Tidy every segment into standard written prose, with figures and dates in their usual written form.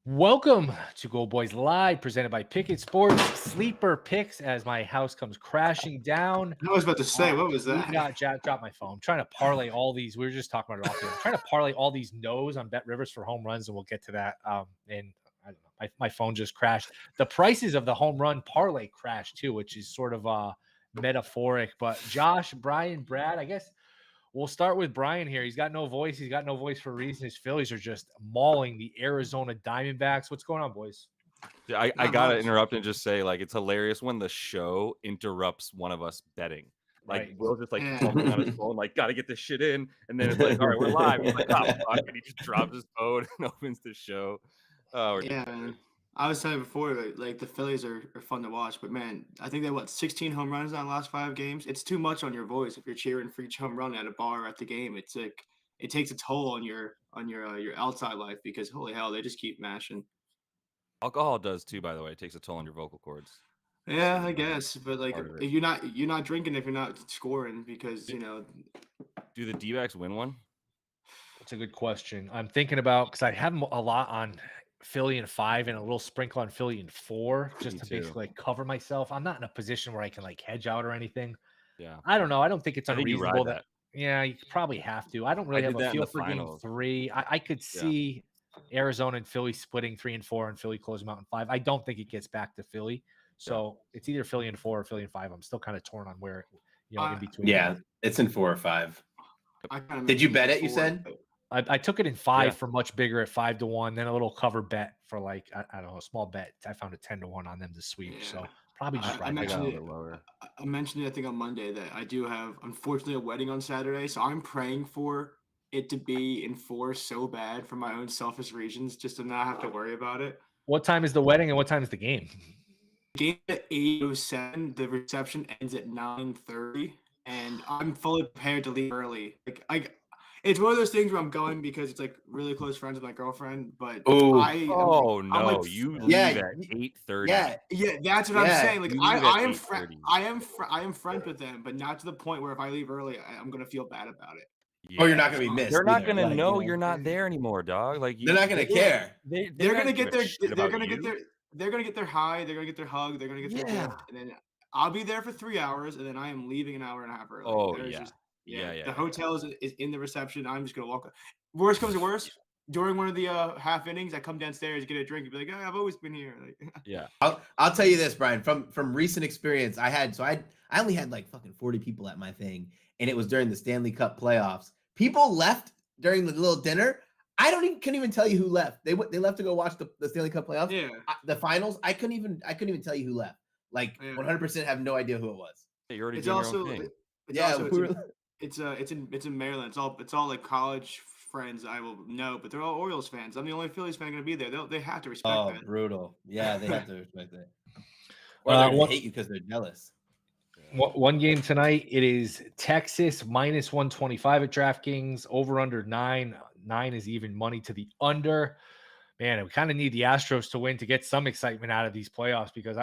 Welcome to Goldboys Live, presented by Pickett Sports Sleeper Picks. As my house comes crashing down, I was about to say, what was we that? got dropped my phone. I'm trying to parlay all these. We were just talking about it off here. I'm trying to parlay all these no's on Bet Rivers for home runs, and we'll get to that. And I don't know, my phone just crashed. The prices of the home run parlay crashed too, which is sort of metaphoric. But Josh, Brian, Brad, I guess we'll start with Brian here. He's got no voice. He's got no voice for a reason. His Phillies are just mauling the Arizona Diamondbacks. What's going on, boys? I gotta interrupt and just say, like, it's hilarious when the show interrupts one of us betting. Like, Right. Will's just like fumbling on his phone, like, gotta get this shit in, and then it's like, all right, we're live. He's like, oh fuck, and he just drops his phone and opens the show. Oh, yeah, man. I was telling you before, like the Phillies are fun to watch, but man, I think they 16 home runs on the last 5 games. It's too much on your voice if you're cheering for each home run at a bar or at the game. It's like it takes a toll on your outside life because holy hell, they just keep mashing. Alcohol does too, by the way. It takes a toll on your vocal cords. Yeah, I guess, but like if you're not drinking if you're not scoring because you know. Do the D-backs win one? That's a good question. I'm thinking about because I have a lot on Philly in 5 and a little sprinkle on Philly in 4 just to basically like cover myself. I'm not in a position where I can like hedge out or anything. Yeah, I don't know. I don't think it's unreasonable that. Yeah, you probably have to. I don't really have a feel for game 3. I could see Arizona and Philly splitting 3 and 4 and Philly closing them out in 5. I don't think it gets back to Philly. So it's either Philly in 4 or Philly in 5. I'm still kind of torn on where, in between. Yeah, it's in 4 or 5. Did you bet it? You said I took it in 5 for much bigger at 5-1, then a little cover bet for like I don't know, a small bet. I found a 10-1 on them to sweep. Yeah. So probably just I mentioned it I think on Monday that I do have unfortunately a wedding on Saturday, so I'm praying for it to be in 4 so bad for my own selfish reasons, just to not have to worry about it. What time is the wedding and what time is the game? Game at 8:07. The reception ends at 9:30, and I'm fully prepared to leave early. It's one of those things where I'm going because it's like really close friends with my girlfriend. But you leave at 8:30. Yeah, that's what I'm saying. Like I am friends with them, but not to the point where if I leave early, I'm gonna feel bad about it. Yeah. You're not gonna be missed. They're not gonna know you're not there anymore, dog. Like they're not gonna care. They're gonna get their they're gonna get their high, they're gonna get their hug, they're gonna get their gift, and then I'll be there for 3 hours, and then I am leaving an hour and a half early. Oh yeah. The hotel is in the reception. I'm just gonna walk. Worst comes to worst, during one of the half innings, I come downstairs, get a drink, and be like, I've always been here. Like, yeah. I'll tell you this, Brian. From recent experience, I only had like fucking 40 people at my thing, and it was during the Stanley Cup playoffs. People left during the little dinner. I couldn't even tell you who left. They left to go watch the Stanley Cup playoffs. Yeah. The finals. I couldn't even tell you who left. Like 100% have no idea who it was. You're already doing your own thing. It's in Maryland. It's all like college friends I will know, but they're all Orioles fans. I'm the only Phillies fan going to be there. They have to respect that. Oh, brutal. Yeah, they have to respect that. Or they're going to hate you because they're jealous. One game tonight. It is Texas minus 125 at DraftKings. Over under 9. 9 is even money to the under. Man, we kind of need the Astros to win to get some excitement out of these playoffs because,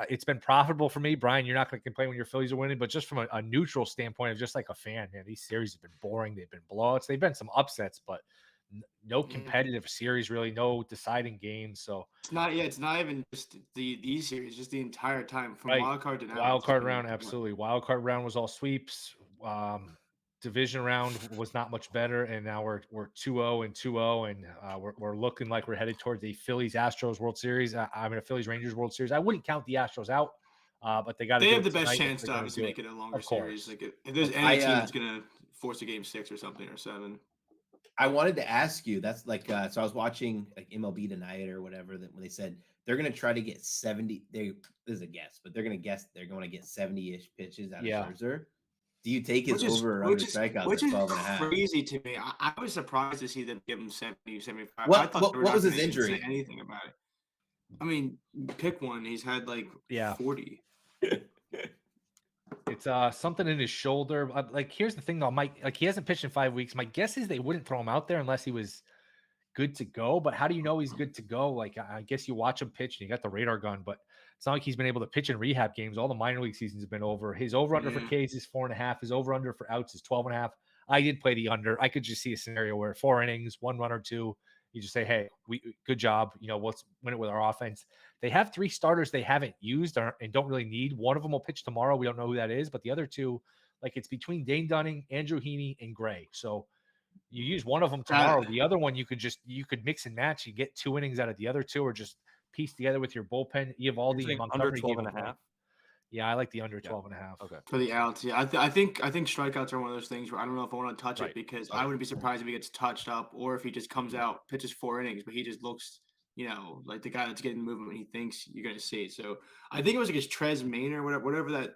it's been profitable for me. Brian, you're not going to complain when your Phillies are winning, but just from a neutral standpoint of just like a fan, man, these series have been boring. They've been blowouts. They've been some upsets, but no competitive series, really, no deciding games. So it's not even just these series, just the entire time from wild card to now. Wild card round, absolutely. Wild card round was all sweeps. Division round was not much better, and now we're 2-0 and 2-0, and we're looking like we're headed towards a Phillies Astros World Series. I mean, a Phillies Rangers World Series. I wouldn't count the Astros out, but they have the best chance to obviously make it a longer series. Like if there's any team that's gonna force a game 6 or something or 7. I wanted to ask you. That's like so. I was watching like MLB Tonight or whatever that when they said they're gonna try to get 70. This is a guess, but they're gonna guess they're going to get 70-ish pitches out of Scherzer. Do you take his over or under strikeouts? Which is crazy to me. I was surprised to see them give him 70, 75. What was his injury? Say anything about it. I mean, pick one. He's had like 40. It's something in his shoulder. Like, here's the thing though, Mike. Like, he hasn't pitched in 5 weeks. My guess is they wouldn't throw him out there unless he was good to go. But how do you know he's good to go? Like, I guess you watch him pitch and you got the radar gun, but it's not like he's been able to pitch in rehab games. All the minor league seasons have been over. His over-under for Ks is 4.5. His over-under for outs is 12.5. I did play the under. I could just see a scenario where 4 innings, 1 run or 2, You just say, hey, good job. Let's win it with our offense. They have 3 starters they haven't used and don't really need. One of them will pitch tomorrow. We don't know who that is, but the other 2, like it's between Dane Dunning, Andrew Heaney, and Gray. So you use one of them tomorrow. The other one you could mix and match. You get 2 innings out of the other 2, or just piece together with your bullpen. Evaldi and Montgomery under 12 and a half. Yeah, I like the under 12 and a half. Okay. For the outs, yeah. I think strikeouts are one of those things where I don't know if I want to touch Right. it, because Okay. I wouldn't be surprised if he gets touched up, or if he just comes out, pitches 4 innings, but he just looks, like the guy that's getting the movement he thinks you're going to see. So I think it was against Trez Maine or whatever that,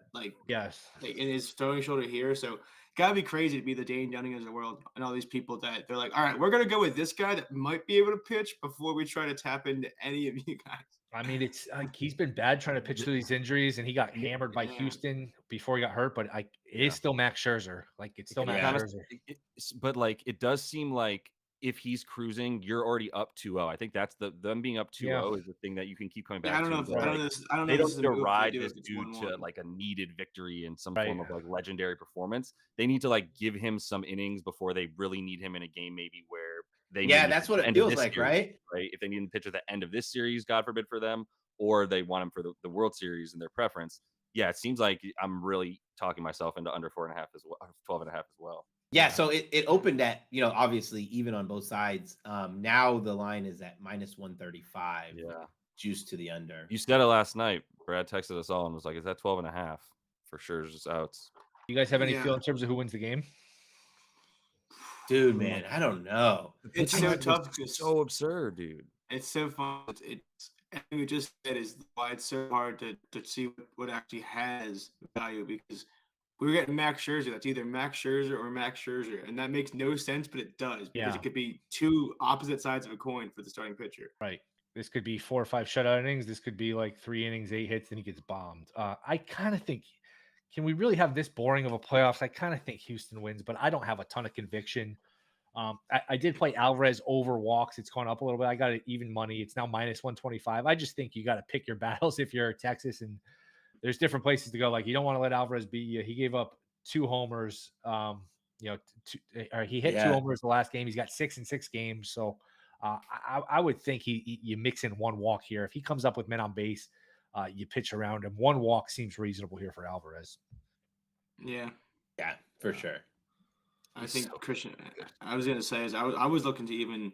Yes. like in his throwing shoulder here. So gotta be crazy to be the Dane Dunning of the world and all these people that they're like, all right, we're gonna go with this guy that might be able to pitch before we try to tap into any of you guys. I mean, it's like he's been bad trying to pitch through these injuries, and he got hammered by Houston before he got hurt. But it is still Max Scherzer. Like it's still Max Scherzer. But like it does seem like if he's cruising, you're already up 2-0. I think that's them being up 2-0 is the thing that you can keep coming back I don't to. know if I don't know. They This don't is need to a move ride they do this if it's dude 1-1. to like a needed victory in some form of like legendary performance. They need to like give him some innings before they really need him in a game, maybe where they need that's what it feels like, series, right? Right. If they need him to pitch at the end of this series, God forbid for them, or they want him for the World Series in their preference. Yeah, it seems like I'm really talking myself into under 4.5 as well, 12.5 as well. Yeah, so it opened at, obviously even on both sides. Now the line is at -135. Yeah. Juice to the under. You said it last night. Brad texted us all and was like, is that 12.5? For sure, it's just outs. You guys have any feel in terms of who wins the game? Dude, man, I don't know. It's so tough. It's so absurd, dude. It's so fun. It's everything we just said is why it's so hard to see what actually has value, because we're getting Max Scherzer. That's either Max Scherzer or Max Scherzer, and that makes no sense, but it does, because it could be 2 opposite sides of a coin for the starting pitcher. Right. This could be 4 or 5 shutout innings. This could be like 3 innings, 8 hits, and he gets bombed. I kind of think, can we really have this boring of a playoffs? I kind of think Houston wins, but I don't have a ton of conviction. I did play Alvarez over walks. It's gone up a little bit. I got it even money. It's now -125. I just think you got to pick your battles if you're Texas, and there's different places to go. Like you don't want to let Alvarez beat you. He gave up 2 homers. He hit 2 homers the last game. He's got 6 in 6 games. So I would think you mix in 1 walk here. If he comes up with men on base, you pitch around him. 1 walk seems reasonable here for Alvarez. Yeah, for sure. I think Christian. I was gonna say is I was looking to even,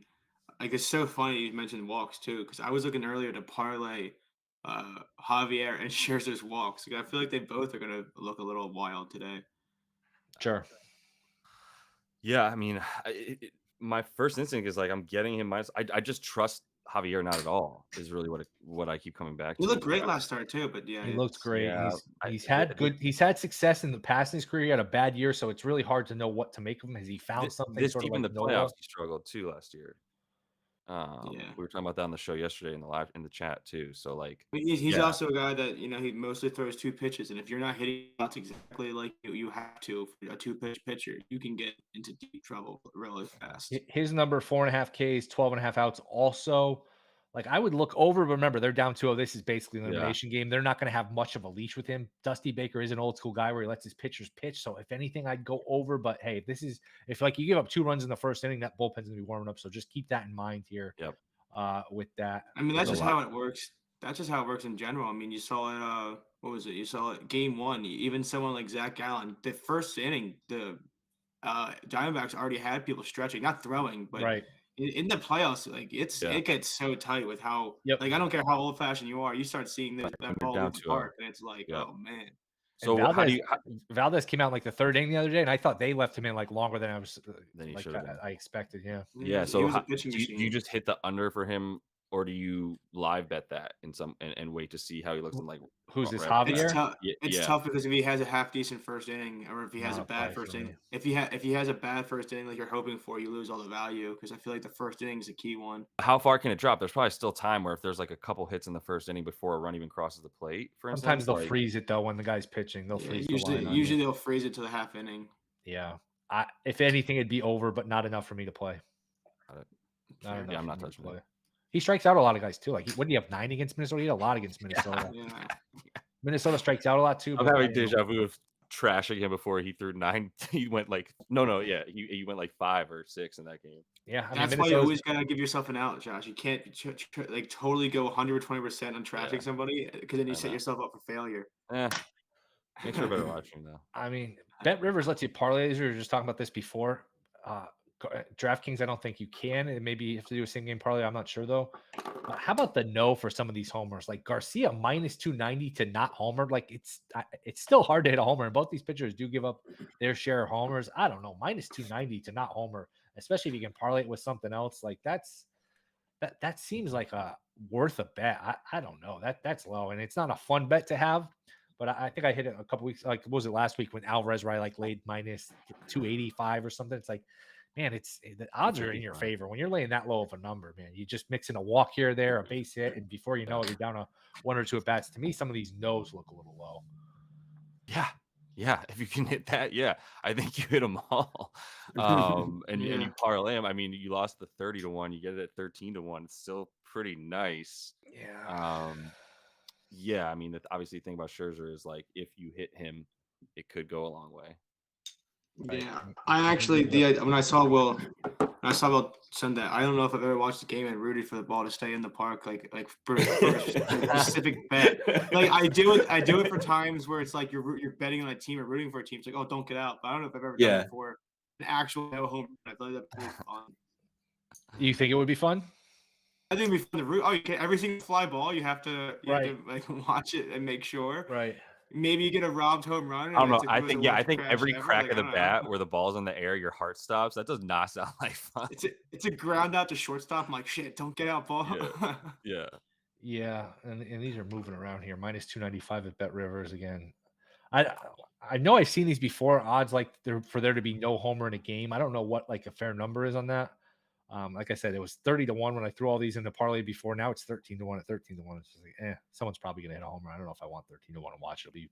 like, it's so funny you mentioned walks too, because I was looking earlier to parlay Javier and Scherzer's walks. Like, I feel like they both are gonna look a little wild today. Sure. Yeah, I mean, my first instinct is like I'm getting him minus. I just trust Javier not at all. Is really what I keep coming back to. He looked great last start too, but he looks great. Yeah, he's had success in the past in his career. He had a bad year, so it's really hard to know what to make of him. Has he found something? This sort deep of in like the playoffs, he struggled too last year. Yeah. We were talking about that on the show yesterday in the chat too. So like, he's also a guy that he mostly throws 2 pitches, and if you're not hitting shots exactly like you have to for a 2-pitch pitcher, you can get into deep trouble really fast. His number 4.5 Ks, 12.5 outs. Also, like I would look over. But remember, they're down 2-0. This is basically an elimination game. They're not going to have much of a leash with him. Dusty Baker is an old school guy where he lets his pitchers pitch. So if anything, I'd go over. But hey, if like you give up 2 runs in the first inning, that bullpen's going to be warming up. So just keep that in mind here. Yep. With that, I mean, that's just how it works. That's just how it works in general. I mean, you saw it. What was it? You saw it game 1. Even someone like Zach Gallen, the first inning, the Diamondbacks already had people stretching, not throwing, but in the playoffs, like it gets so tight with how like I don't care how old fashioned you are, you start seeing that ball in the park, and it's like, oh man. So Valdez came out like the 3rd inning the other day, and I thought they left him in like longer than I expected. Yeah. So do you just hit the under for him, or do you live bet that and wait to see how he looks in like who's this Javier? It's tough because if he has a half decent first inning, or if he has a bad first inning, if he has a bad first inning like you're hoping for, you lose all the value, because I feel like the first inning is a key one. How far can it drop? There's probably still time where if there's like a couple hits in the first inning before a run even crosses the plate, for instance. Sometimes they'll freeze it though when the guy's pitching. They'll freeze usually they'll freeze it to the half inning. Yeah. If anything, it'd be over, but not enough for me to play. I'm not touching it. He strikes out a lot of guys too. Like, what do you have, 9 against Minnesota? He had a lot against Minnesota. Minnesota strikes out a lot too. I'm having deja vu of trashing him before he threw 9. He went like he went like 5 or 6 in that game. Yeah, I mean, That's why you Minnesota's always gotta give yourself an out, Josh. You can't like totally go 120% on Yeah, trashing somebody because then you I set know. yourself up for failure. Makes for better watching though. I mean, Bet Rivers lets you parlay. We were just talking about this before. DraftKings, I don't think you can. And maybe you have to do a same game parlay. I'm not sure though. How about the no for some of these homers? Like Garcia minus 290 to not homer. Like it's still hard to hit a homer, and both these pitchers do give up their share of homers. I don't know, minus 290 to not homer, especially if you can parlay it with something else. Like that seems like a worth a bet. I don't know. That's low, and it's not a fun bet to have. But I think I hit it a couple weeks. Like, what was it last week when Alvarez like laid minus 285 or something? It's like, man, the odds are in your favor when you're laying that low of a number, man. You just mix in a walk here or there, a base hit, and before you know it, you're down to 1 or 2 at bats. To me, some of these no's look a little low. Yeah. If you can hit that, I think you hit them all. And Yeah. you parlay them. I mean, you lost the 30 to 1. You get it at 13 to 1. It's still pretty nice. Yeah. Yeah. I mean, obviously, the thing about Scherzer is like if you hit him, it could go a long way. Right. Yeah, I actually when I saw Will send that, I don't know if I've ever watched a game and rooted for the ball to stay in the park, like for a specific bet. Like I do it for times where it's like you're betting on a team or rooting for a team. It's like, oh, don't get out. But I don't know if I've ever done it for an actual no home run. I thought that'd be really fun. You think it would be fun? I think it'd be fun to root. Oh, you can't everything fly ball. You have to like watch it and make sure. Right. Maybe you get a robbed home run. I don't know. It's I the think worst crash every ever. crack Like, of the I don't bat know. where the ball's in the air, your heart stops. That does not sound like fun. It's a ground out to shortstop. I'm like, shit, don't get out, ball. Yeah. Yeah, and these are moving around here. Minus 295 at Bet Rivers again. I know I've seen these before. Odds like for there to be no homer in a game. I don't know what like a fair number is on that. Like I said, it was 30 to 1 when I threw all these into parlay before. Now it's 13 to 1 at 13 to 1. It's just like, someone's probably gonna hit a homer. I don't know if I want 13 to 1 to watch. It'll be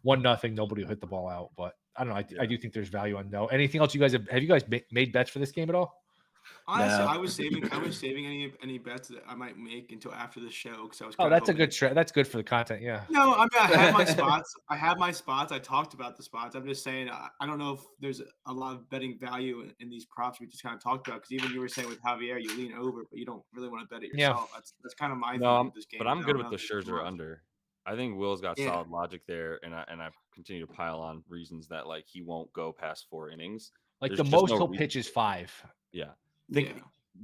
1-0. Nobody will hit the ball out, but I don't know. I do think there's value on no. Anything else you guys have you guys made bets for this game at all? Honestly, No. I was saving any bets that I might make until after the show because I was. Oh, that's a good That's good for the content. Yeah. No, I mean I have my spots. I talked about the spots. I'm just saying I don't know if there's a lot of betting value in these props we just kind of talked about because even you were saying with Javier, you lean over, but you don't really want to bet it yourself. That's kind of my thing with this game. But I'm I good don't with the know if there's Scherzer much. under. I think Will's got Yeah. solid logic there, and I continue to pile on reasons that like he won't go past 4 innings. Like There's the just most no he'll reason. pitch is 5. Yeah.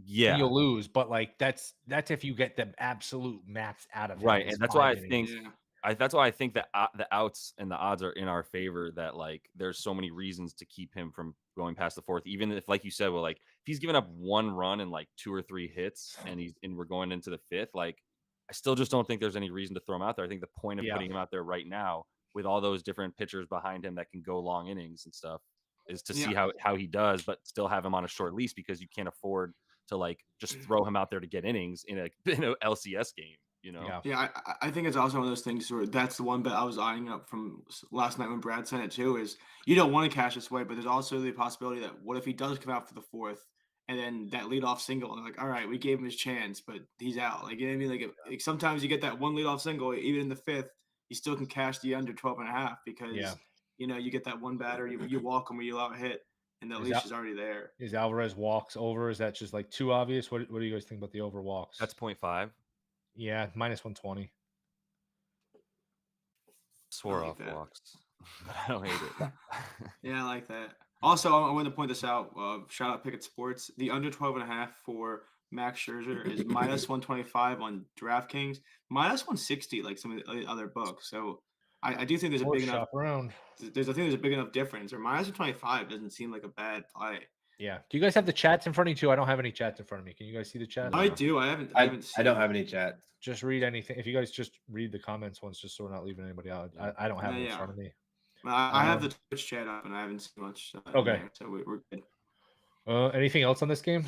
Yeah. And you'll lose, but like that's if you get the absolute max out of him. Right, is and that's why 5 I think Yeah. that's why I think that the outs and the odds are in our favor. That like there's so many reasons to keep him from going past the 4th, even if, like you said, well, like if he's given up 1 run and like 2 or 3 hits, and we're going into the 5th, like I still just don't think there's any reason to throw him out there. I think the point of putting him out there right now with all those different pitchers behind him that can go long innings and stuff is to see how he does, but still have him on a short leash because you can't afford to like just throw him out there to get innings in a LCS game, you know? Yeah, I think it's also one of those things where that's the one bet I was eyeing up from last night when Brad sent it too. Is you don't want to cash this way, but there's also the possibility that what if he does come out for the 4th and then that leadoff single and they're like, all right, we gave him his chance, but he's out. Like, you know what I mean? Like sometimes you get that one leadoff single, even in the 5th, you still can cash the under 12.5 because you get that one batter, you walk him or you allow a hit. And the leash is already there. Is Alvarez walks over? Is that just like too obvious? What do you guys think about the over walks? That's 0.5. Yeah, minus 120. Swore off walks. I don't hate it. Yeah, I like that. Also, I want to point this out. Shout out Pickett Sports. The under 12.5 for Max Scherzer is minus 125 on DraftKings, minus 160 like some of the other books. So I do think there's a big enough. There's a big enough difference. Or minus 125 doesn't seem like a bad play. Yeah. Do you guys have the chats in front of you too? I don't have any chats in front of me. Can you guys see the chat? I do. I haven't. I don't have any chats. Just read anything. If you guys just read the comments once, just so we're not leaving anybody out. I don't have it in front of me. I have the Twitch chat up, and I haven't seen much. Okay. There, so we're good. Anything else on this game?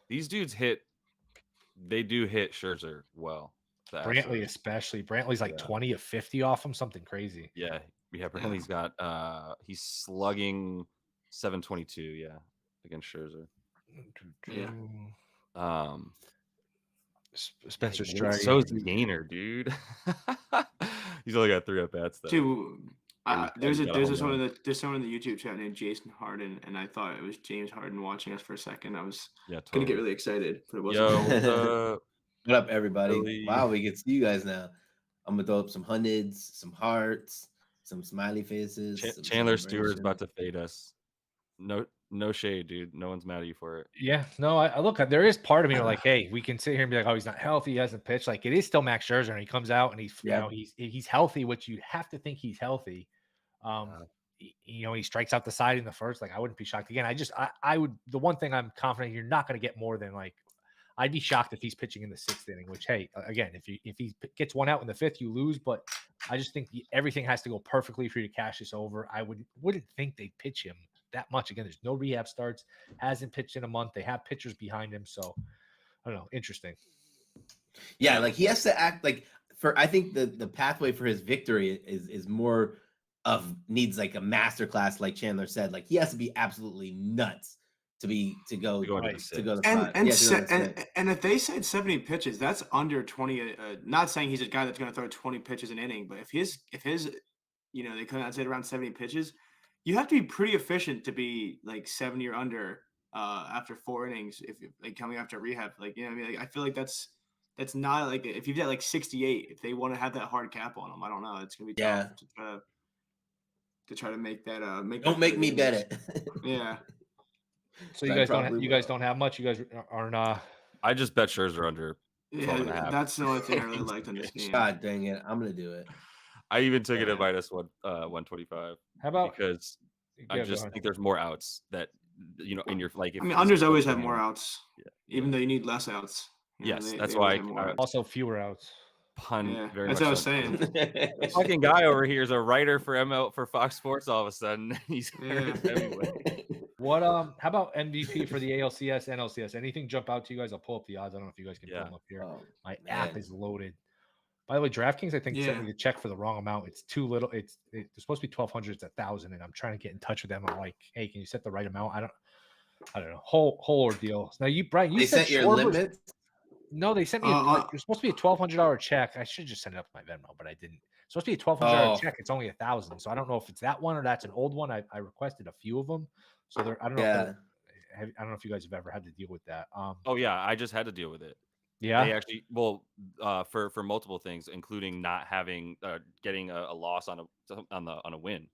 These dudes they do hit Scherzer well. Brantley especially. Brantley's like 20 of 50 off him, something crazy. Yeah. Brantley's got he's slugging 722, against Scherzer. Yeah. Spencer Strider. So is Gainer, dude. He's only got 3 at bats though. Dude, There's someone in the YouTube chat named Jason Harden, and I thought it was James Harden watching us for a second. I was gonna get really excited, but it wasn't. Yo, what up, everybody? Really? Wow, we can see you guys now. I'm gonna throw up some hundreds, some hearts, some smiley faces. some Chandler Stewart's celebration. about to fade us. No shade, dude. No one's mad at you for it. Yeah, no, I look. There is part of me like, hey, we can sit here and be like, oh, he's not healthy, he hasn't pitched. Like it is still Max Scherzer, and he comes out and he's he's healthy, which you have to think he's healthy. He strikes out the side in the first. Like I wouldn't be shocked again. I would. The one thing I'm confident you're not going to get more than like. I'd be shocked if he's pitching in the 6th inning. Which, hey, again, if he gets one out in the 5th, you lose. But I just think everything has to go perfectly for you to cash this over. I wouldn't think they'd pitch him that much. Again, there's no rehab starts. Hasn't pitched in a month. They have pitchers behind him, so I don't know. Interesting. Yeah, like he has to act like I think the pathway for his victory is more of needs like a masterclass, like Chandler said. Like he has to be absolutely nuts to go to the and if they said 70 pitches, that's under 20. Not saying he's a guy that's going to throw 20 pitches an inning, but if his they come out and say around 70 pitches, you have to be pretty efficient to be like 70 or under after 4 innings. If like coming after rehab, like I mean, like, I feel like that's not like if you've got like 68, if they want to have that hard cap on them, I don't know. It's gonna be tough to try to make that. Don't make me bet it. Yeah. So you guys don't have much. You guys aren't. I just bet Scherzer under 12.5. That's the only thing I really liked on this game. God dang it! I'm gonna do it. I even took it at minus 125. How about because I just think there's more outs that in your like. I mean, unders always have more outs, even though you need less outs. Yes, that's why. Also fewer outs. Very that's much what I was saying. The fucking guy over here is a writer for Fox Sports. All of a sudden, he's anyway. What how about MVP for the ALCS, NLCS? Anything jump out to you guys? I'll pull up the odds. I don't know if you guys can pull them up here. My app is loaded. By the way, DraftKings I think sent me the check for the wrong amount. It's too little. It's supposed to be 1,200. It's 1,000, and I'm trying to get in touch with them. I'm like, hey, can you set the right amount? I don't know. Whole ordeal. Now Brian, you set your limit. No, they sent me. It's supposed to be a $1,200 check. I should just send it up to my Venmo, but I didn't. It's supposed to be a $1,200 check. It's only 1,000. So I don't know if it's that one or that's an old one. I requested a few of them. So I don't know. I don't know if you guys have ever had to deal with that. Oh yeah, I just had to deal with it. Yeah. They actually for multiple things, including not having getting a loss on a win.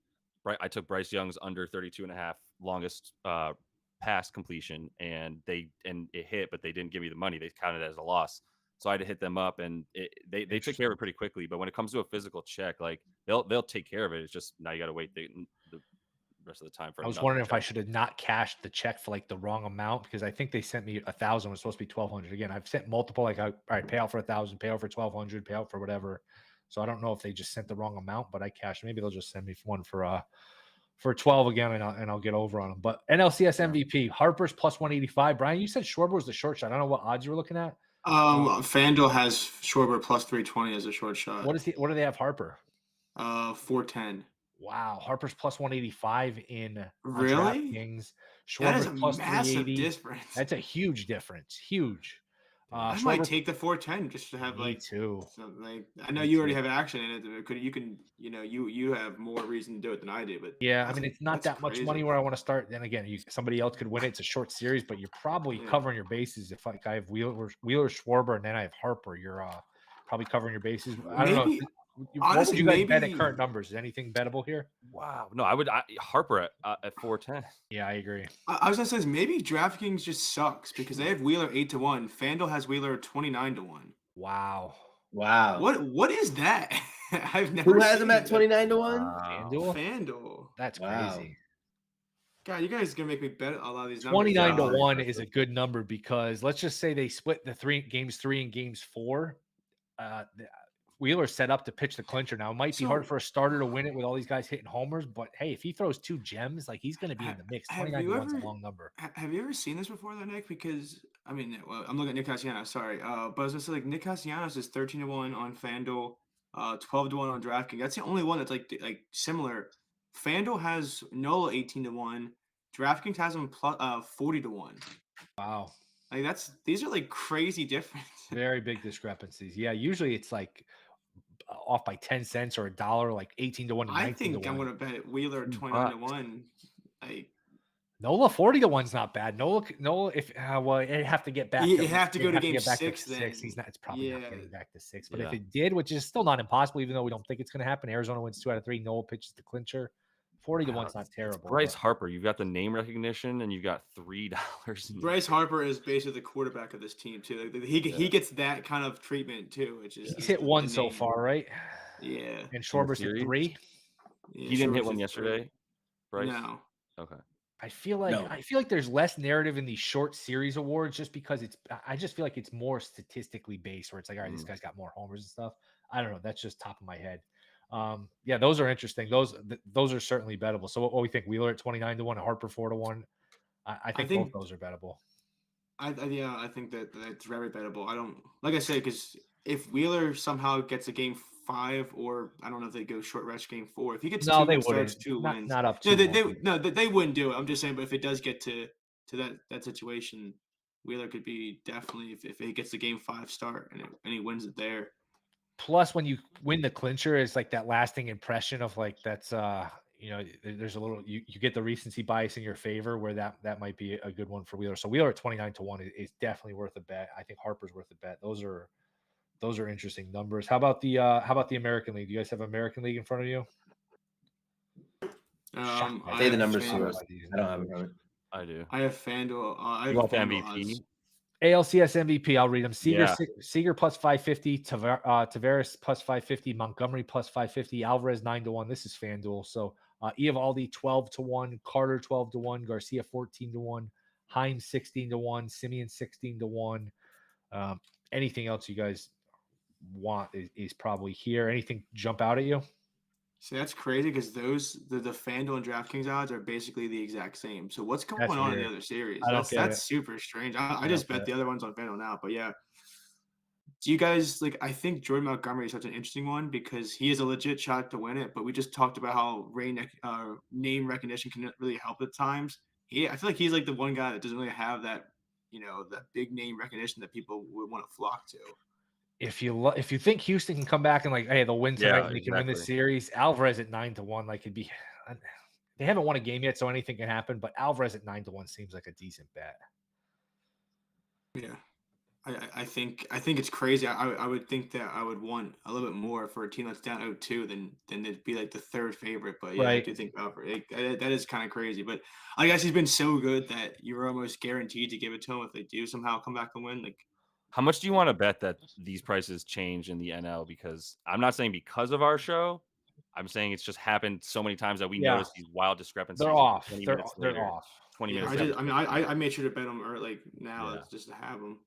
Right, I took Bryce Young's under 32.5 longest pass completion, and it hit, but they didn't give me the money. They counted it as a loss, so I had to hit them up, and they took care of it pretty quickly. But when it comes to a physical check, like they'll take care of it. It's just now you got to wait the rest of the time for. I was wondering if I should have not cashed the check for like the wrong amount, because I think they sent me 1,000. It was supposed to be 1,200. Again, I've sent multiple, like, all right, pay out for 1,000, pay out for 1,200, pay out for whatever. So I don't know if they just sent the wrong amount, but I cashed. Maybe they'll just send me one for 12 again, and I'll get over on them. But NLCS MVP, Harper's plus 185. Brian, you said Schwarber was the short shot. I don't know what odds you were looking at. FanDuel has Schwarber plus 320 as a short shot. What do they have Harper? 410. Wow, Harper's plus 185 in really? Kings. That is a plus massive difference. That's a huge difference. Huge. I might take the 410 just to have too. Like I know you already have action in it. You have more reason to do it than I do. But yeah, I mean it's not that much money where I want to start. Then again, somebody else could win it. It's a short series, but you're probably covering your bases. If I have Wheeler, Schwarber, and then I have Harper, you're probably covering your bases. I don't know. Honestly, what would you guys bet at current numbers? Is anything bettable here? Wow. No, I would Harper at 410. Yeah, I agree. I was gonna say maybe DraftKings just sucks because they have Wheeler 8-1. FanDuel has Wheeler 29-1. Wow. What is that? I've never. Who has him at 29-1? FanDuel. That's crazy. God, you guys are gonna make me bet a lot of these numbers. 29-1 is a good number because let's just say they split the games 3 and games 4. Wheeler set up to pitch the clincher. Now it might be hard for a starter to win it with all these guys hitting homers, but hey, if he throws 2 gems, like he's going to be in the mix. 29-1's a long number. Have you ever seen this before, though, Nick? Because I mean, I'm looking at Nick Castellanos. Sorry, but I was gonna say like Nick Castellanos is 13-1 on FanDuel, 12-1 on DraftKings. That's the only one that's like similar. FanDuel has Nola 18-1. DraftKings has him plus 40-1. Wow. Like these are like crazy difference. Very big discrepancies. Yeah, usually it's like off by 10 cents or $1, like 18 to 1 to I 19 to think I'm 1. gonna bet Wheeler 29 to 1. Like Nola 40 to 1's not bad. Nola, if well, it'd have to get back. you have to go to it'd game get back 6 to then. 6. He's not. It's probably not Yeah. getting back to 6. But Yeah. if it did, which is still not impossible, even though we don't think it's going to happen, Arizona wins 2 out of 3. Nola pitches the clincher. 40 to 1's not terrible. Bryce but- Harper, you've got the name recognition and you've got $3. Bryce Harper is basically the quarterback of this team too. Like, he gets that kind of treatment too, which is He's hit 1 so name. far, right? Yeah. And Schwarber's hit series? 3. Yeah, He didn't hit Schwarber's one is yesterday, Bryce? No. Okay. I feel like there's less narrative in these short series awards just because I just feel like it's more statistically based where it's like, all right, this guy's got more homers and stuff. I don't know. That's just top of my head. Yeah, those are interesting. Those are certainly bettable. So what we think? Wheeler at 29 to 1, Harper 4 to 1. I think both those are bettable. I think that's very bettable. I don't like I said, because if Wheeler somehow gets a game 5, or I don't know if they go short rest game 4, if he gets No, 2 they wins, starts wouldn't. 2 wins, Not up no, to they wouldn't do it. I'm just saying, but if it does get to that situation, Wheeler could be definitely if he gets the game 5 start and he wins it there. Plus, when you win the clincher, it's like that lasting impression of like that's there's a little you get the recency bias in your favor where that might be a good one for Wheeler. So Wheeler at 29 to 1 is definitely worth a bet. I think Harper's worth a bet. Those are interesting numbers. How about the American League? Do you guys have American League in front of you? Say the numbers to us. I don't have it. I do. I have FanDuel. I You want the FanDuel MVP? odds. ALCS MVP. I'll read them. Yeah. Seager plus 550. Tavares plus 550. Montgomery plus 550. Alvarez 9 to 1. This is FanDuel. So Eovaldi 12 to 1. Carter 12 to 1. Garcia 14 to 1. Hines 16 to 1. Simeon 16 to 1. Anything else you guys want is probably here. Anything jump out at you? See, that's crazy because the FanDuel and DraftKings odds are basically the exact same. So what's going That's on in weird. the other series? I don't get That's it. super strange. I I just don't bet get the other ones on FanDuel now, but yeah. Do you guys like? I think Jordan Montgomery is such an interesting one because he is a legit shot to win it. But we just talked about how name recognition can really help at times. I feel like he's like the one guy that doesn't really have that, that big name recognition that people would want to flock to. If you think Houston can come back and like, hey, they'll win tonight and they can win this exactly. series, Alvarez at 9 to 1, like it'd be. They haven't won a game yet, so anything can happen. But Alvarez at 9 to 1 seems like a decent bet. Yeah, I think it's crazy. I would think that I would want a little bit more for a team that's down 0-2 than they'd be like the third favorite. But yeah, Right. I do think that is kind of crazy. But I guess he's been so good that you're almost guaranteed to give it to him if they do somehow come back and win. Like, How much do you want to bet that these prices change in the NL? Because I'm not saying because of our show. I'm saying it's just happened so many times that we notice these wild discrepancies. They're off. 20 They're minutes later, off. 20 yeah, minutes. I made sure to bet them like now Yeah. just to have them.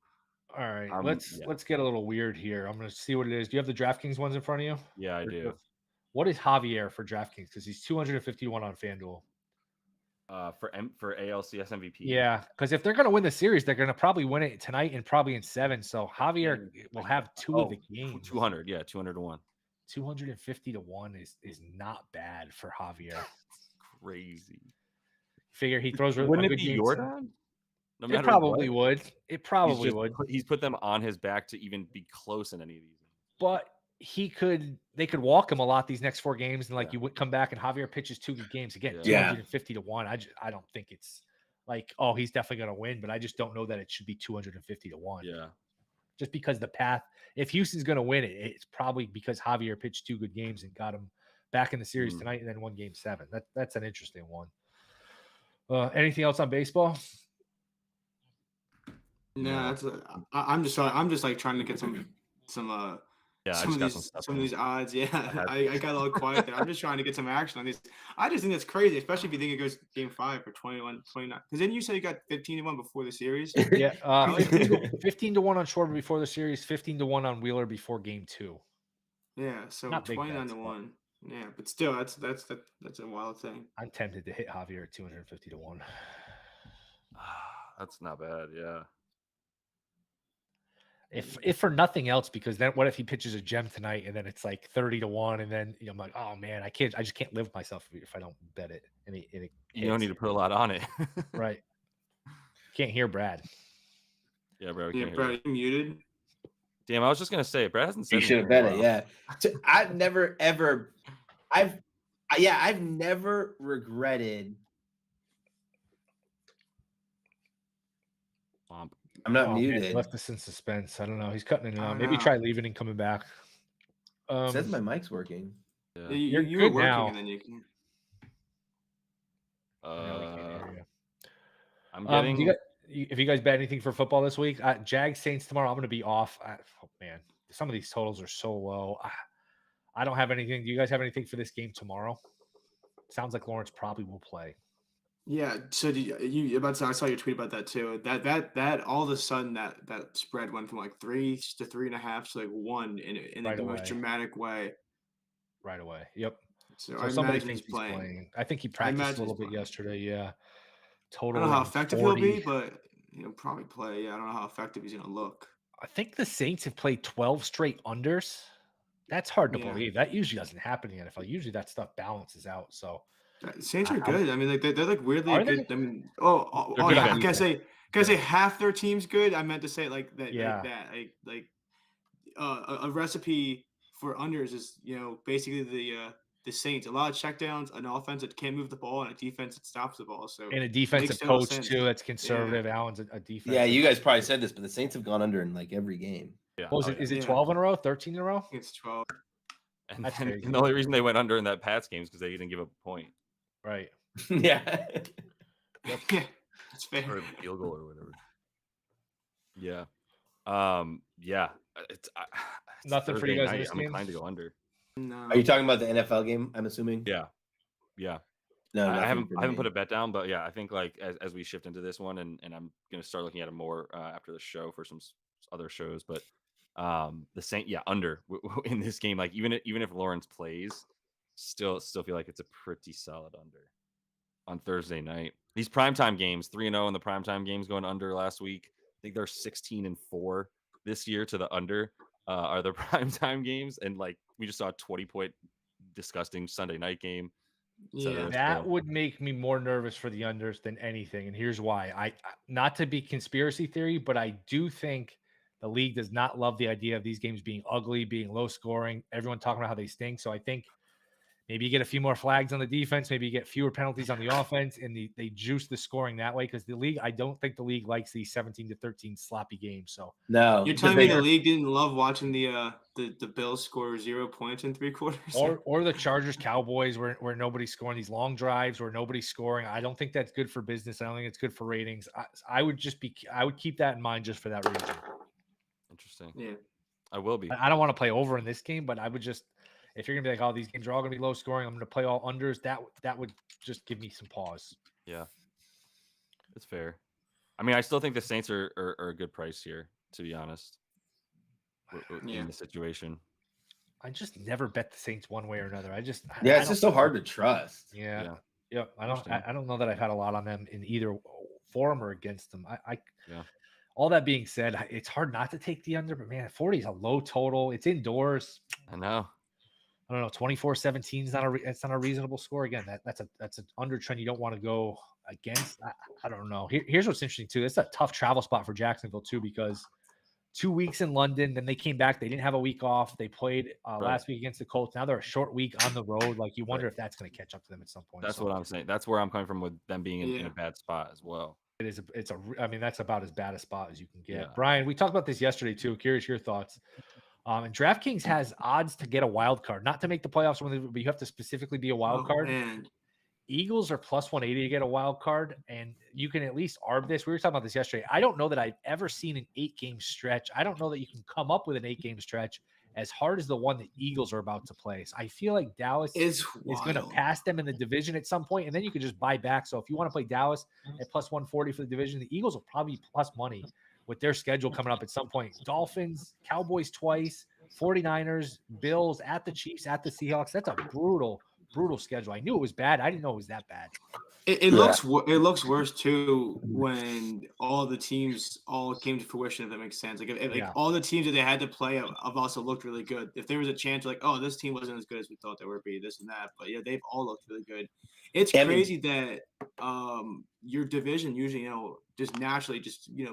All right, let's get a little weird here. I'm going to see what it is. Do you have the DraftKings ones in front of you? Yeah, I do. What is Javier for DraftKings? Because he's 251 on FanDuel. For ALCS MVP. Yeah, because if they're going to win the series, they're going to probably win it tonight and probably in 7. So Javier will have 2 of the games. 200, yeah, 200 to 1. 250 to 1 is not bad for Javier. Crazy. Figure he throws. Wouldn't it be Jordan? No It probably would. It probably would. He's put them on his back to even be close in any of these. But they could walk him a lot these next 4 games, and you would come back and Javier pitches 2 good games again. 250 to 1. I don't think it's like, oh, he's definitely going to win, but I just don't know that it should be 250 to 1. Yeah. Just because the path, if Houston's going to win it, it's probably because Javier pitched 2 good games and got him back in the series tonight and then won game 7. That's an interesting one. Anything else on baseball? No, I'm just like trying to get some some of these odds. Yeah, I got a little quiet there. I'm just trying to get some action on these. I just think that's crazy, especially if you think it goes game 5 for 21-29. Because then you said you got 15 to 1 before the series. Yeah, 15 to 1 on Schwarber before the series, 15 to 1 on Wheeler before game 2. Yeah, so Not 29 to 1. Yeah, but still, that's a wild thing. I'm tempted to hit Javier at 250 to 1. That's not bad. Yeah. If for nothing else, because then what if he pitches a gem tonight and then it's like 30 to 1, and then I'm like, oh man, I just can't live with myself if I don't bet it. And it you don't need to put a lot on it. Right. Can't hear Brad. Yeah, bro. Yeah, Brad, you muted. Damn, I was just gonna say, Brad hasn't said You should have anything in bet a it. Yeah. I've never ever. I've never regretted. while. I'm not Oh man, he muted. left us in suspense. I don't know. He's cutting in and I out. don't Maybe know. try leaving and coming back. It says my mic's working. Yeah. You're You were good working now. and then you can. Now we can't hear you. I'm Do getting. if you guys bet anything for football this week, Jags Saints tomorrow, I'm going to be off. Oh man, some of these totals are so low. I don't have anything. Do you guys have anything for this game tomorrow? Sounds like Lawrence probably will play. Yeah. So you about to, I saw your tweet about that too. That all of a sudden that spread went from like 3 to 3.5 to like 1 in like Right the most away. dramatic way. Right away. Yep. So So I somebody imagine thinks he's playing. I think he I practiced a imagine little he's bit playing. yesterday. Yeah. I Total don't know how around effective 40. he'll be, but he'll probably play. Yeah, I don't know how effective he's gonna look. I think the Saints have played 12 straight unders. That's hard to Yeah. believe. That usually doesn't happen in the NFL. Usually that stuff balances out. So Saints I- are good. I mean, like they're like weirdly Are they? good. I mean, They're good can I defense. say? Can I say half their team's good? I meant to say like that. Yeah. Like a recipe for unders is basically the Saints. A lot of checkdowns, an offense that can't move the ball, and a defense that stops the ball. So and a it defensive makes total coach sense. too that's conservative. Allen's a defense. Yeah, you guys probably said this, but the Saints have gone under in like every game. Yeah. What was oh, it? yeah. Is it Yeah. 12 in a row? 13 in a row? It's 12. And, That's and crazy. the only reason they went under in that Pats game is because they didn't give up a point Right. Yeah. Yeah, that's fair. or a field goal or whatever. Yeah. Yeah. It's Nothing for you Thursday guys in night. this I'm game? inclined to go under. No. Are you talking about the NFL game? I'm assuming. Yeah. Yeah. No, I nothing haven't for me. put a bet down, but yeah, I think like as we shift into this one, and I'm gonna start looking at it more after the show for some other shows. But the Saint, yeah, under in this game, like even if Lawrence plays, still feel like it's a pretty solid under on Thursday night. These primetime games, 3-0 in the primetime games going under last week. I think they're 16-4 this year to the under are the primetime games, and like we just saw a 20-point disgusting Sunday night game. Yeah. That would make me more nervous for the unders than anything. And here's why. I not to be conspiracy theory, but I do think the league does not love the idea of these games being ugly, being low scoring, everyone talking about how they stink. So I think maybe you get a few more flags on the defense, maybe you get fewer penalties on the offense, and they juice the scoring that way. Because the league, I don't think the league likes these 17-13 sloppy games. So No, You're telling me the league didn't love watching the Bills score 0 points in 3 quarters? or the Chargers Cowboys where nobody's scoring, these long drives where nobody's scoring. I don't think that's good for business. I don't think it's good for ratings. I would keep that in mind just for that reason. Interesting. Yeah. I will be. I don't want to play over in this game, but I would just, if you're gonna be like, oh, these games are all gonna be low scoring, I'm gonna play all unders. That would just give me some pause. Yeah, it's fair. I mean, I still think the Saints are a good price here, to be honest. Yeah. In the situation. I just never bet the Saints one way or another. it's I just so hard to trust. Yeah. Yeah. I don't know that I've had a lot on them in either for them or against them. Yeah. All that being said, it's hard not to take the under, but man, 40 is a low total. It's indoors. I know. I don't know. 24-17 is it's not a reasonable score. Again, that's an under trend you don't want to go against. I don't know. Here's what's interesting too. It's a tough travel spot for Jacksonville too, because 2 weeks in London, then they came back. They didn't have a week off. They played last week against the Colts. Now they're a short week on the road. Like you wonder if that's going to catch up to them at some point. That's what I'm saying. That's where I'm coming from with them being in a bad spot as well. I mean, that's about as bad a spot as you can get. Yeah. Brian, we talked about this yesterday too. Curious your thoughts. And DraftKings has odds to get a wild card, not to make the playoffs, but you have to specifically be a wild card. Man. Eagles are plus 180 to get a wild card, and you can at least arb this. We were talking about this yesterday. I don't know that I've ever seen an 8-game stretch. I don't know that you can come up with an 8-game stretch as hard as the one the Eagles are about to play. So I feel like Dallas is going to pass them in the division at some point, and then you can just buy back. So if you want to play Dallas at plus 140 for the division, the Eagles will probably be plus money with their schedule coming up at some point. Dolphins, Cowboys twice, 49ers, Bills, at the Chiefs, at the Seahawks. That's a brutal schedule. I knew it was bad. I didn't know it was that bad. It looks worse too when all the teams all came to fruition, if that makes sense. Like if all the teams that they had to play have also looked really good. If there was a chance like, oh, this team wasn't as good as we thought they would be, this and that. But yeah, they've all looked really good. It's crazy that your division usually, just naturally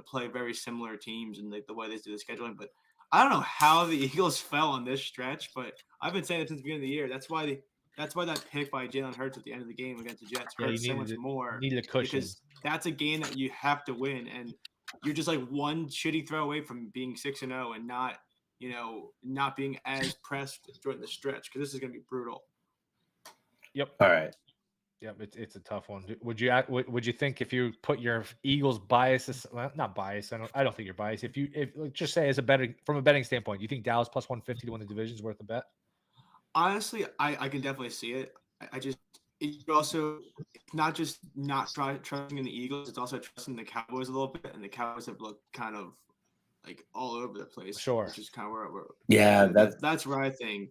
play very similar teams and like the way they do the scheduling. But I don't know how the Eagles fell on this stretch, but I've been saying it since the beginning of the year. That's why that pick by Jalen Hurts at the end of the game against the Jets Yeah, you hurts so much more needed a cushion. because that's a game that you have to win, and you're just like one shitty throw away from being 6-0 and not, not being as pressed during the stretch because this is going to be brutal. Yep. All right. Yep, it's a tough one. Would you think if you put your Eagles bias, well, not bias, I don't think you're biased. If just say from a betting standpoint, do you think Dallas plus 150 to win the division is worth a bet? Honestly, I can definitely see it. I just it's also it's not just not trusting in the Eagles, it's also trusting the Cowboys a little bit, and the Cowboys have looked kind of like all over the place. Sure. Which is kind of where Yeah, that's where I think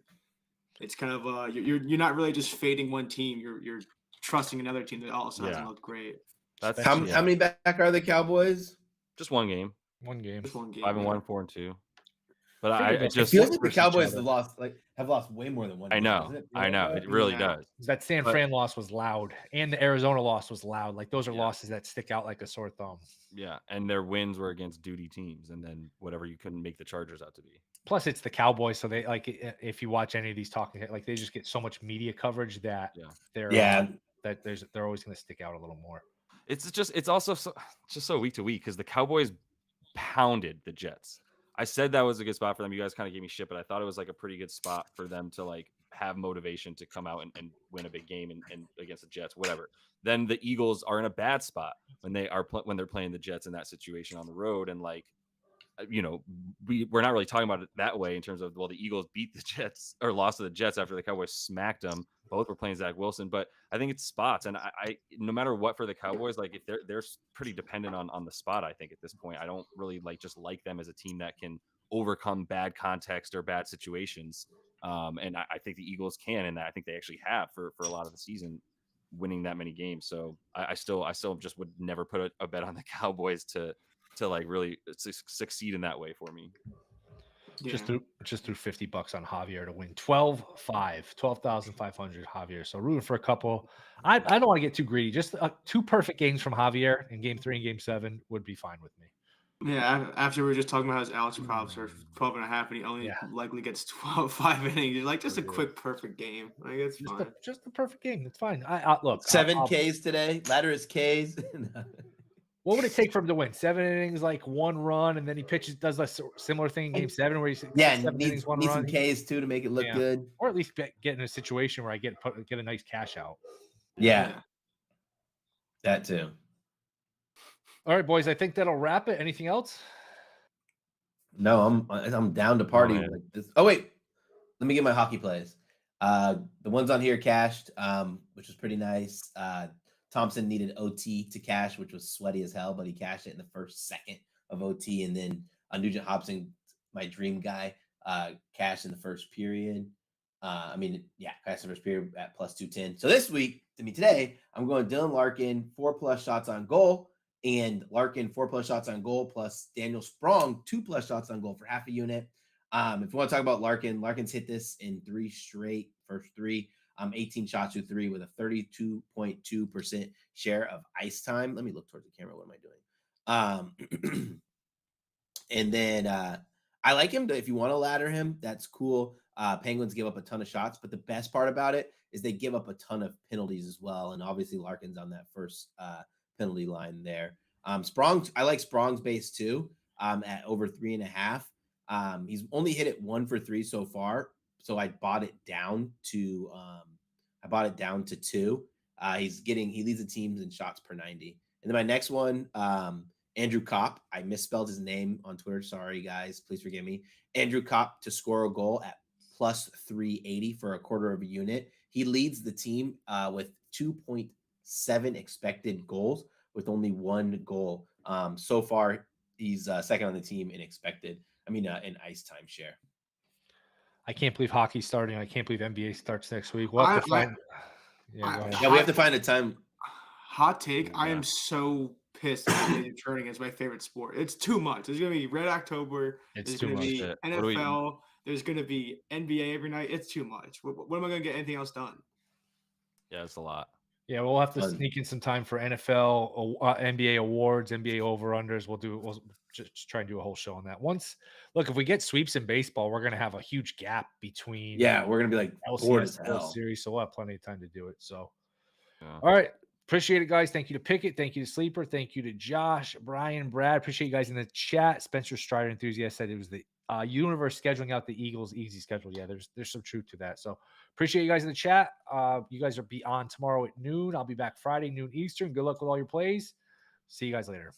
it's kind of you're not really just fading one team. You're trusting another team that also hasn't looked great. That's how many back are the Cowboys? Just one game. One game. Just one game. 5-1, 4-2. But I it just feels like the Cowboys have lost way more than one. I game, know. doesn't it? I know. It really does. That San Fran loss was loud, and the Arizona loss was loud. Like those are losses that stick out like a sore thumb. Yeah, and their wins were against duty teams, and then whatever you couldn't make the Chargers out to be. Plus, it's the Cowboys, so they like if you watch any of these talking, like they just get so much media coverage that they're always going to stick out a little more. It's also just so week to week because the Cowboys pounded the Jets. I said that was a good spot for them. You guys kind of gave me shit, but I thought it was like a pretty good spot for them to like have motivation to come out and win a big game and against the Jets, whatever. Then the Eagles are in a bad spot when they're playing the Jets in that situation on the road, and like, we're not really talking about it that way in terms of, well, the Eagles beat the Jets or lost to the Jets after the Cowboys smacked them. Both were playing Zach Wilson, but I think it's spots, and I no matter what for the Cowboys, like if they're pretty dependent on the spot. I think at this point, I don't really like them as a team that can overcome bad context or bad situations. And I think the Eagles can, and I think they actually have for a lot of the season, winning that many games. So I still just would never put a bet on the Cowboys to like really succeed in that way for me. Yeah. Just threw $50 on Javier to win 12,500 Javier. So rooting for a couple. I don't want to get too greedy. Just 2 perfect games from Javier in game 3 and game 7 would be fine with me. Yeah, after we were just talking about his Alex props are 12 and a half, and he only likely gets 5 innings. Like just a quick perfect game. Like it's fine. Just a perfect game. It's fine. Look, 7 Ks today. Ladder is Ks. What would it take for him to win? 7 innings, like 1 run, and then he does a similar thing in game 7 where he's 7 innings, 1 run. Some Ks too to make it look good, or at least get in a situation where I get a nice cash out. Yeah, that too. All right, boys. I think that'll wrap it. Anything else? No, I'm down to party like this. Oh wait, let me get my hockey plays. The ones on here cashed, which was pretty nice. Thompson needed OT to cash, which was sweaty as hell, but he cashed it in the first second of OT. And then Nugent Hobson, my dream guy, cashed in the first period. Cashed in the first period at plus 210. So today, I'm going Dylan Larkin, 4+ shots on goal, and Larkin 4+ shots on goal, plus Daniel Sprong 2+ shots on goal for half a unit. If you want to talk about Larkin's hit this in 3 straight, first 3. 18 shots to 3 with a 32.2% share of ice time. Let me look towards the camera. What am I doing? And then I like him if you want to ladder him, that's cool. Penguins give up a ton of shots, but the best part about it is they give up a ton of penalties as well. And obviously Larkin's on that first penalty line there. Sprong, I like Sprong's base too, at over 3.5. He's only hit it 1 for 3 so far. So I bought it down to 2. He leads the teams in shots per 90. And then my next one, Andrew Kopp. I misspelled his name on Twitter. Sorry, guys. Please forgive me. Andrew Kopp to score a goal at plus 380 for a quarter of a unit. He leads the team with 2.7 expected goals with only 1 goal. So far, he's second on the team in in ice time share. I can't believe hockey's starting. I can't believe NBA starts next week. We'll have to find. We have to find a time. Hot take. I am so pissed that they're turning against my favorite sport. It's too much. There's going to be Red October. There's going to be NFL. There's going to be NBA every night. It's too much. What am I going to get anything else done? Yeah, it's a lot. Yeah, we'll have to sneak in some time for NFL, NBA awards, NBA over-unders. We'll just try and do a whole show on that. Look, if we get sweeps in baseball, we're gonna have a huge gap between we're gonna be like bored as LCS hell. series, so we'll have plenty of time to do it. So, Yeah. all right. Appreciate it, guys. Thank you to Pickett. Thank you to Sleeper. Thank you to Josh, Brian, Brad. Appreciate you guys in the chat. Spencer Strider Enthusiast said it was the universe scheduling out the Eagles' easy schedule. Yeah, there's some truth to that. So appreciate you guys in the chat. You guys will be on tomorrow at noon. I'll be back Friday, noon Eastern. Good luck with all your plays. See you guys later.